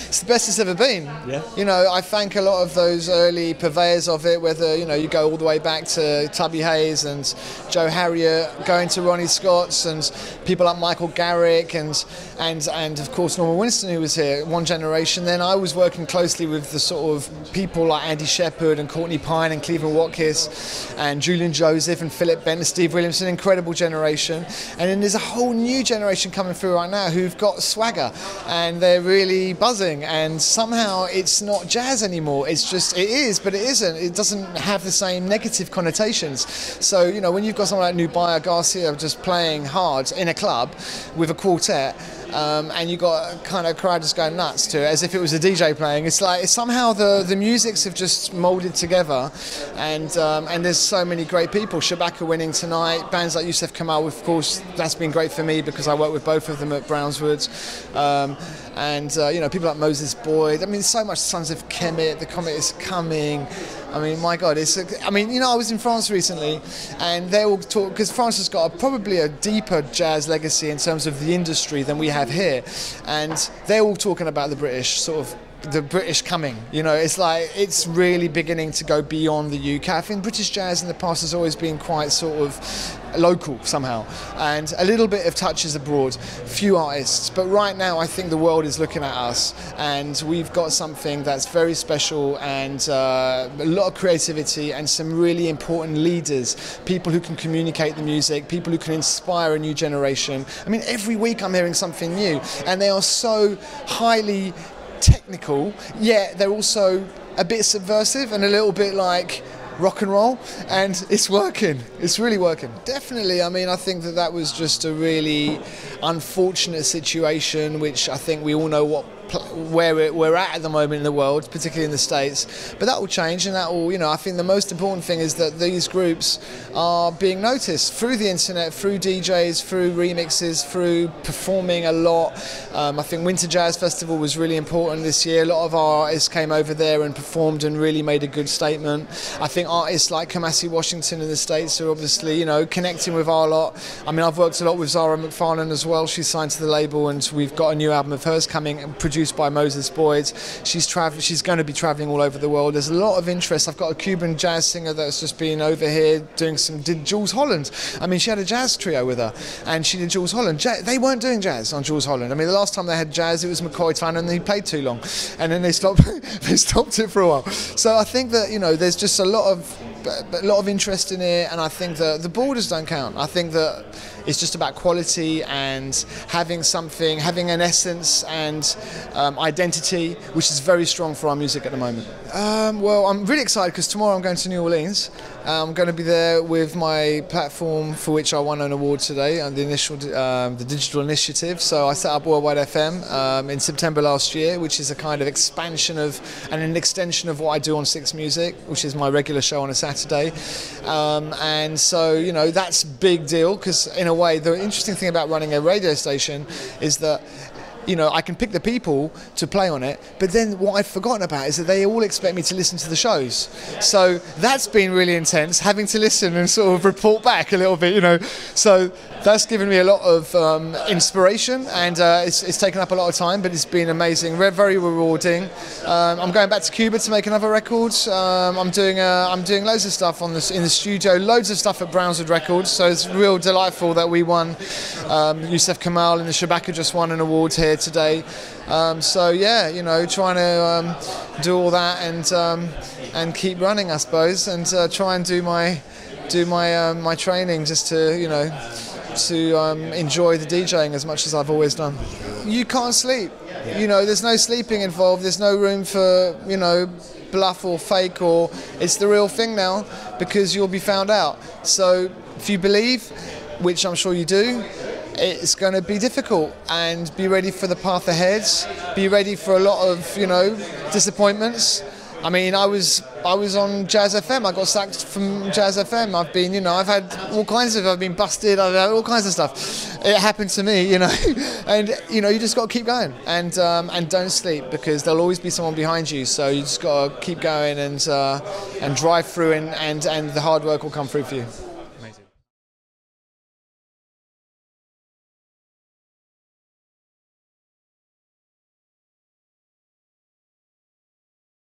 it's the best it's ever been. Yeah. You know, I thank a lot of those early purveyors of it, whether, you know, you go all the way back to Tubby Hayes and Joe Harriott, going to Ronnie Scott's and people like Michael Garrick and of course Norman Winston, who was here, one generation. Then I was working closely with the sort of people like Andy Shepherd and Courtney Pine and Cleveland Watkins and Julian Joseph and Philip Bent and Steve Williamson, incredible generation. And then there's a whole new generation coming through right now who've got swagger and they're really buzzing, and somehow it's not jazz anymore. It's just, it is, but it isn't. It doesn't have the same negative connotations. So, you know, when you've got someone like Nubia Garcia just playing hard in a club with a quartet, and you got a kind of crowd just going nuts to it as if it was a DJ playing. It's like somehow the musics have just moulded together, and there's so many great people. Shabaka winning tonight, bands like Yusef Kamal, of course, that's been great for me because I work with both of them at Brownswood, and you know, people like Moses Boyd. I mean, so much Sons of Kemet, The Comet is Coming. I mean, my God, I mean, you know, I was in France recently, and they all talk, because France has got probably a deeper jazz legacy in terms of the industry than we have here, and they're all talking about the British, sort of, the British coming. You know, it's like, it's really beginning to go beyond the UK. I think British jazz in the past has always been quite sort of local somehow, and a little bit of touches abroad, few artists, but right now I think the world is looking at us, and we've got something that's very special, and a lot of creativity and some really important leaders, people who can communicate the music, people who can inspire a new generation. I mean, every week I'm hearing something new, and they are so highly technical, yet they're also a bit subversive and a little bit like rock and roll, and it's working. It's really working. Definitely. I mean, I think that was just a really unfortunate situation, which I think we all know where we're at the moment in the world, particularly in the States. But that will change, and that will, you know, I think the most important thing is that these groups are being noticed through the internet, through DJs, through remixes, through performing a lot. I think Winter Jazz Festival was really important this year. A lot of our artists came over there and performed and really made a good statement. I think artists like Kamasi Washington in the States are obviously, you know, connecting with our lot. I mean, I've worked a lot with Zara McFarlane as well. She's signed to the label, and we've got a new album of hers coming, produced by Moses Boyd. She's going to be traveling all over the world. There's a lot of interest. I've got a Cuban jazz singer that's just been over here did Jules Holland. I mean, she had a jazz trio with her, and she did Jules Holland. They weren't doing jazz on Jules Holland. I mean, the last time they had jazz, it was McCoy Tyner, and he played too long, and then they stopped it for a while. So I think that, you know, there's just a lot of interest in it, and I think that the borders don't count. I think that it's just about quality and having an essence and identity, which is very strong for our music at the moment. Well, I'm really excited because tomorrow I'm going to New Orleans. I'm going to be there with my platform, for which I won an award today, the Digital Initiative. So I set up Worldwide FM in September last year, which is a kind of expansion of and an extension of what I do on Six Music, which is my regular show on a Saturday. And so, you know, that's a big deal, because in a way, the interesting thing about running a radio station is that, you know, I can pick the people to play on it, but then what I've forgotten about is that they all expect me to listen to the shows. So that's been really intense, having to listen and sort of report back a little bit, you know. So that's given me a lot of inspiration, and it's taken up a lot of time, but it's been amazing, very rewarding. I'm going back to Cuba to make another record. I'm doing loads of stuff in the studio, loads of stuff at Brownswood Records. So it's real delightful that we won. Yusef Kamal and the Shabaka just won an award here today. So yeah, you know, trying to do all that and keep running, I suppose, and try and do my training, just to, you know, to enjoy the DJing as much as I've always done. You can't sleep. You know, there's no sleeping involved. There's no room for, you know, bluff or fake, or it's the real thing now, because you'll be found out. So if you believe, which I'm sure you do, it's going to be difficult, and be ready for the path ahead. Be ready for a lot of, you know, disappointments. I mean, I was on Jazz FM. I got sacked from Jazz FM. I've been, you know, I've had all kinds of, I've been busted. I've had all kinds of stuff. It happened to me, you know, and you know, you just got to keep going, and don't sleep, because there'll always be someone behind you. So you just got to keep going and drive through, and the hard work will come through for you.